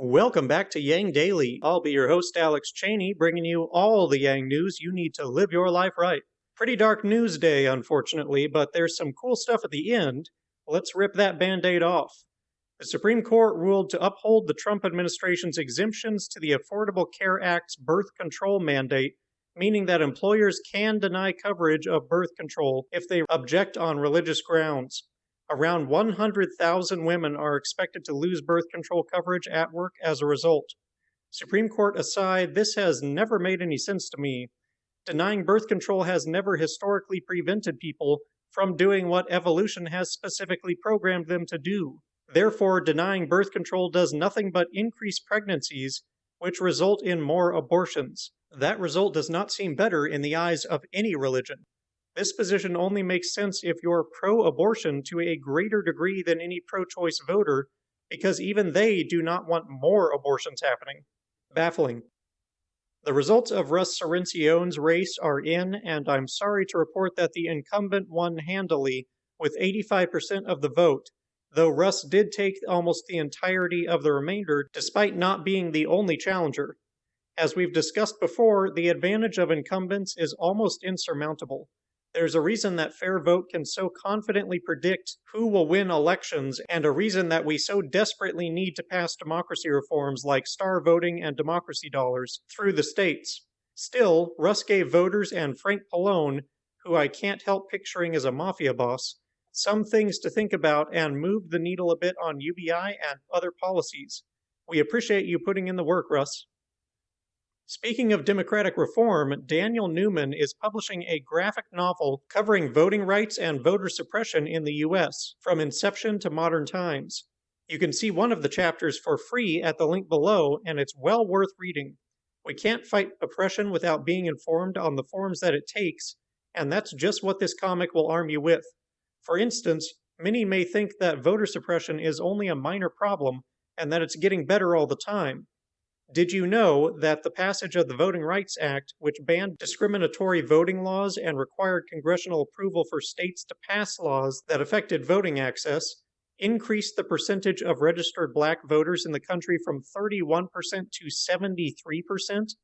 Welcome back to Yang Daily. I'll be your host, Alex Cheney, bringing you all the Yang news you need to live your life right. Pretty dark news day, unfortunately, but there's some cool stuff at the end. Let's rip that Band-Aid off. The Supreme Court ruled to uphold the Trump administration's exemptions to the Affordable Care Act's birth control mandate, meaning that employers can deny coverage of birth control if they object on religious grounds. Around 100,000 women are expected to lose birth control coverage at work as a result. Supreme Court aside, this has never made any sense to me. Denying birth control has never historically prevented people from doing what evolution has specifically programmed them to do. Therefore, denying birth control does nothing but increase pregnancies, which result in more abortions. That result does not seem better in the eyes of any religion. This position only makes sense if you're pro-abortion to a greater degree than any pro-choice voter, because even they do not want more abortions happening. Baffling. The results of Russ Cirincione's race are in, and I'm sorry to report that the incumbent won handily with 85% of the vote, though Russ did take almost the entirety of the remainder despite not being the only challenger. As we've discussed before, the advantage of incumbents is almost insurmountable. There's a reason that Fair Vote can so confidently predict who will win elections, and a reason that we so desperately need to pass democracy reforms like star voting and democracy dollars through the states. Still, Russ gave voters and Frank Pallone, who I can't help picturing as a mafia boss, some things to think about and moved the needle a bit on UBI and other policies. We appreciate you putting in the work, Russ. Speaking of democratic reform, Daniel Newman is publishing a graphic novel covering voting rights and voter suppression in the U.S., from inception to modern times. You can see one of the chapters for free at the link below, and it's well worth reading. We can't fight oppression without being informed on the forms that it takes, and that's just what this comic will arm you with. For instance, many may think that voter suppression is only a minor problem, and that it's getting better all the time. Did you know that the passage of the Voting Rights Act, which banned discriminatory voting laws and required congressional approval for states to pass laws that affected voting access, increased the percentage of registered black voters in the country from 31% to 73%,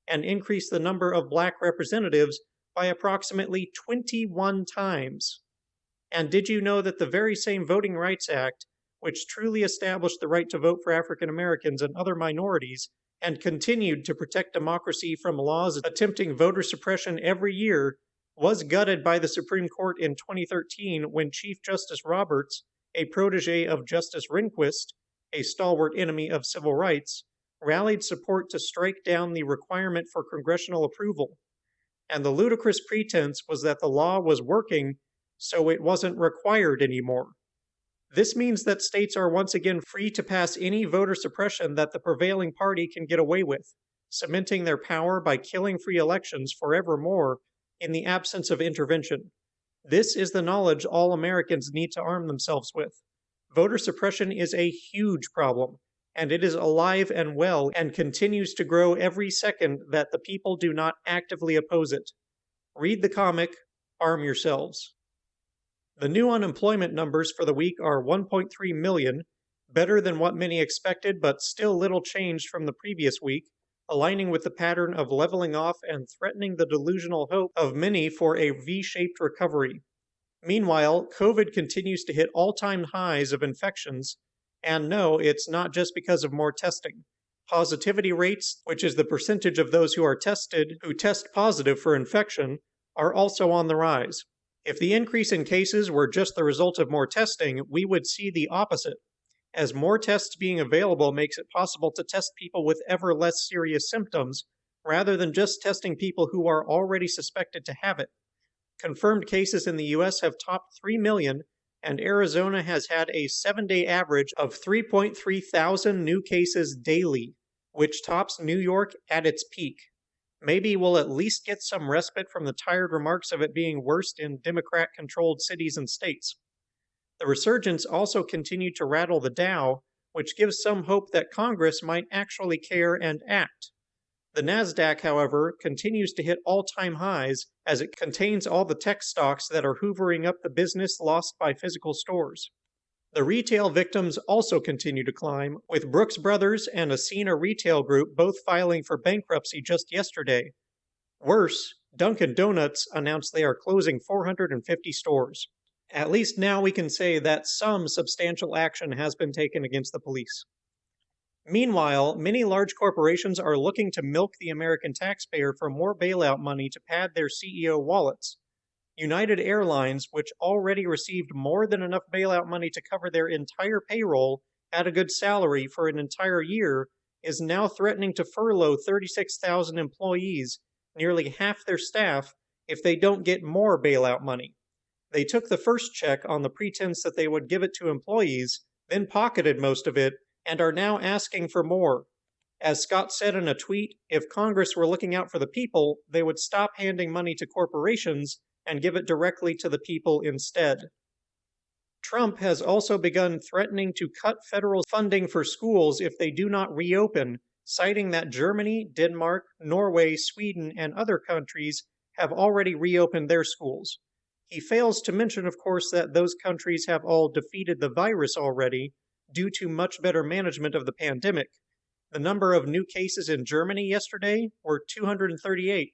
and increased the number of black representatives by approximately 21 times? And did you know that the very same Voting Rights Act, which truly established the right to vote for African Americans and other minorities, and continued to protect democracy from laws attempting voter suppression every year, was gutted by the Supreme Court in 2013 when Chief Justice Roberts, a protege of Justice Rehnquist, a stalwart enemy of civil rights, rallied support to strike down the requirement for congressional approval. And the ludicrous pretense was that the law was working, so it wasn't required anymore. This means that states are once again free to pass any voter suppression that the prevailing party can get away with, cementing their power by killing free elections forevermore in the absence of intervention. This is the knowledge all Americans need to arm themselves with. Voter suppression is a huge problem, and it is alive and well and continues to grow every second that the people do not actively oppose it. Read the comic, arm yourselves. The new unemployment numbers for the week are 1.3 million, better than what many expected, but still little changed from the previous week, aligning with the pattern of leveling off and threatening the delusional hope of many for a V-shaped recovery. Meanwhile, COVID continues to hit all-time highs of infections, and no, it's not just because of more testing. Positivity rates, which is the percentage of those who are tested who test positive for infection, are also on the rise. If the increase in cases were just the result of more testing, we would see the opposite, as more tests being available makes it possible to test people with ever less serious symptoms, rather than just testing people who are already suspected to have it. Confirmed cases in the U.S. have topped 3 million, and Arizona has had a 7-day average of 3.3 thousand new cases daily, which tops New York at its peak. Maybe we'll at least get some respite from the tired remarks of it being worst in Democrat-controlled cities and states. The resurgence also continued to rattle the Dow, which gives some hope that Congress might actually care and act. The NASDAQ, however, continues to hit all-time highs as it contains all the tech stocks that are hoovering up the business lost by physical stores. The retail victims also continue to climb, with Brooks Brothers and Ascena Retail Group both filing for bankruptcy just yesterday. Worse, Dunkin' Donuts announced they are closing 450 stores. At least now we can say that some substantial action has been taken against the police. Meanwhile, many large corporations are looking to milk the American taxpayer for more bailout money to pad their CEO wallets. United Airlines, which already received more than enough bailout money to cover their entire payroll at a good salary for an entire year, is now threatening to furlough 36,000 employees, nearly half their staff, if they don't get more bailout money. They took the first check on the pretense that they would give it to employees, then pocketed most of it, and are now asking for more. As Scott said in a tweet, if Congress were looking out for the people, they would stop handing money to corporations and give it directly to the people instead. Trump has also begun threatening to cut federal funding for schools if they do not reopen, citing that Germany, Denmark, Norway, Sweden, and other countries have already reopened their schools. He fails to mention, of course, that those countries have all defeated the virus already due to much better management of the pandemic. The number of new cases in Germany yesterday were 238,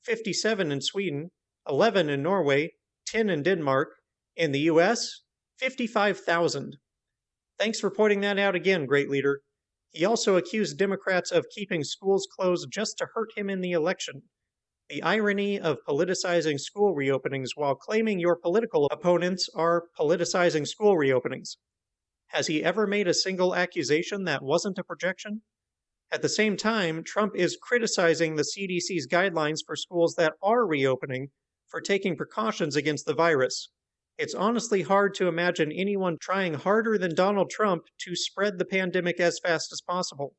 57 in Sweden, 11 in Norway, 10 in Denmark. In the US, 55,000. Thanks for pointing that out again, great leader. He also accused Democrats of keeping schools closed just to hurt him in the election. The irony of politicizing school reopenings while claiming your political opponents are politicizing school reopenings. Has he ever made a single accusation that wasn't a projection? At the same time, Trump is criticizing the CDC's guidelines for schools that are reopening for taking precautions against the virus. It's honestly hard to imagine anyone trying harder than Donald Trump to spread the pandemic as fast as possible.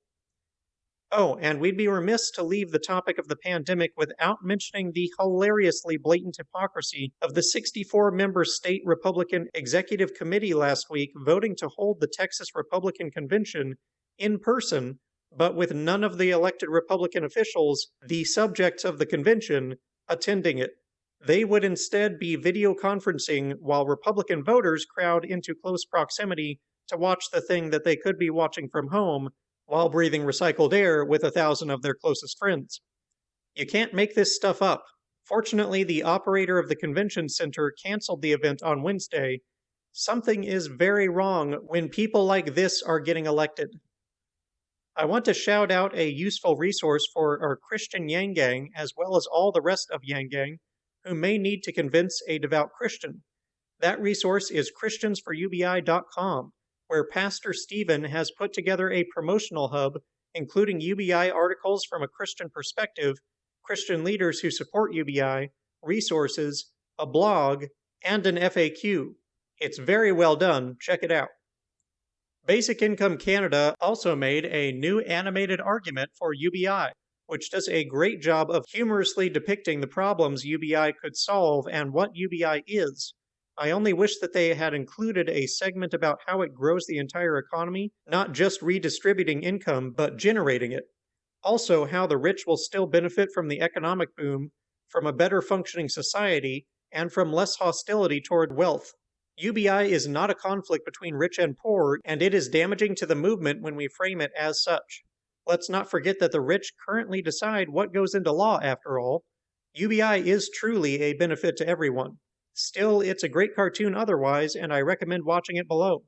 Oh, and we'd be remiss to leave the topic of the pandemic without mentioning the hilariously blatant hypocrisy of the 64-member state Republican Executive Committee last week voting to hold the Texas Republican Convention in person, but with none of the elected Republican officials, the subjects of the convention, attending it. They would instead be video conferencing while Republican voters crowd into close proximity to watch the thing that they could be watching from home while breathing recycled air with 1,000 of their closest friends. You can't make this stuff up. Fortunately, the operator of the convention center canceled the event on Wednesday. Something is very wrong when people like this are getting elected. I want to shout out a useful resource for our Christian YangGang as well as all the rest of YangGang who may need to convince a devout Christian. That resource is christiansforubi.com, where Pastor Stephen has put together a promotional hub, including UBI articles from a Christian perspective, Christian leaders who support UBI, resources, a blog, and an FAQ. It's very well done. Check it out. Basic Income Canada also made a new animated argument for UBI, which does a great job of humorously depicting the problems UBI could solve and what UBI is. I only wish that they had included a segment about how it grows the entire economy, not just redistributing income, but generating it. Also, how the rich will still benefit from the economic boom, from a better functioning society, and from less hostility toward wealth. UBI is not a conflict between rich and poor, and it is damaging to the movement when we frame it as such. Let's not forget that the rich currently decide what goes into law, after all. UBI is truly a benefit to everyone. Still, it's a great cartoon otherwise, and I recommend watching it below.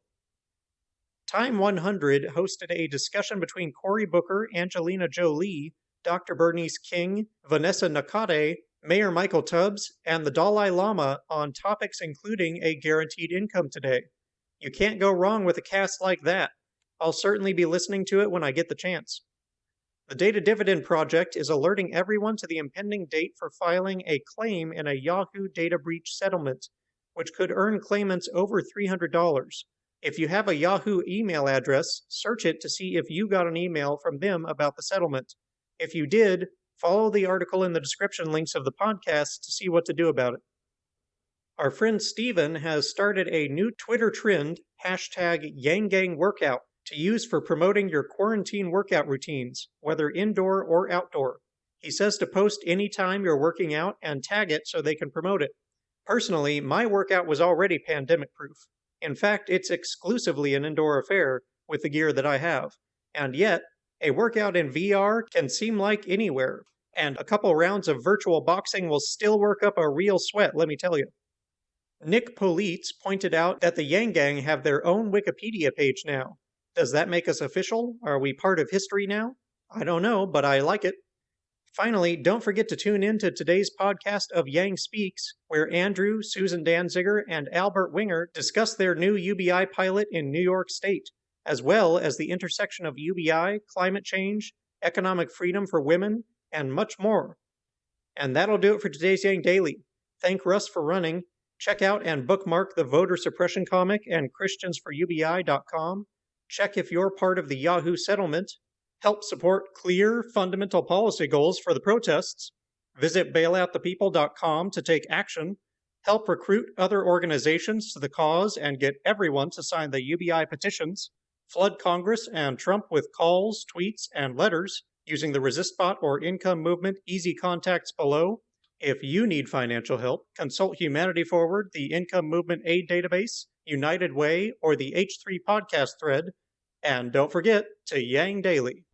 Time 100 hosted a discussion between Cory Booker, Angelina Jolie, Dr. Bernice King, Vanessa Nakate, Mayor Michael Tubbs, and the Dalai Lama on topics including a guaranteed income today. You can't go wrong with a cast like that. I'll certainly be listening to it when I get the chance. The Data Dividend Project is alerting everyone to the impending date for filing a claim in a Yahoo data breach settlement, which could earn claimants over $300. If you have a Yahoo email address, search it to see if you got an email from them about the settlement. If you did, follow the article in the description links of the podcast to see what to do about it. Our friend Steven has started a new Twitter trend, #YangGangWorkout, to use for promoting your quarantine workout routines, whether indoor or outdoor. He says to post anytime you're working out and tag it so they can promote it. Personally, my workout was already pandemic-proof. In fact, it's exclusively an indoor affair with the gear that I have. And yet, a workout in VR can seem like anywhere, and a couple rounds of virtual boxing will still work up a real sweat, let me tell you. Nick Politz pointed out that the YangGang have their own Wikipedia page now. Does that make us official? Are we part of history now? I don't know, but I like it. Finally, don't forget to tune in to today's podcast of Yang Speaks, where Andrew, Susan Danziger, and Albert Winger discuss their new UBI pilot in New York State, as well as the intersection of UBI, climate change, economic freedom for women, and much more. And that'll do it for today's Yang Daily. Thank Russ for running. Check out and bookmark the voter suppression comic and ChristiansForUBI.com. Check if you're part of the Yahoo settlement. Help support clear, fundamental policy goals for the protests. Visit bailoutthepeople.com to take action. Help recruit other organizations to the cause and get everyone to sign the UBI petitions. Flood Congress and Trump with calls, tweets, and letters using the ResistBot or Income Movement easy contacts below. If you need financial help, consult Humanity Forward, the Income Movement Aid Database, United Way, or the H3 podcast thread. And don't forget to Yang Daily.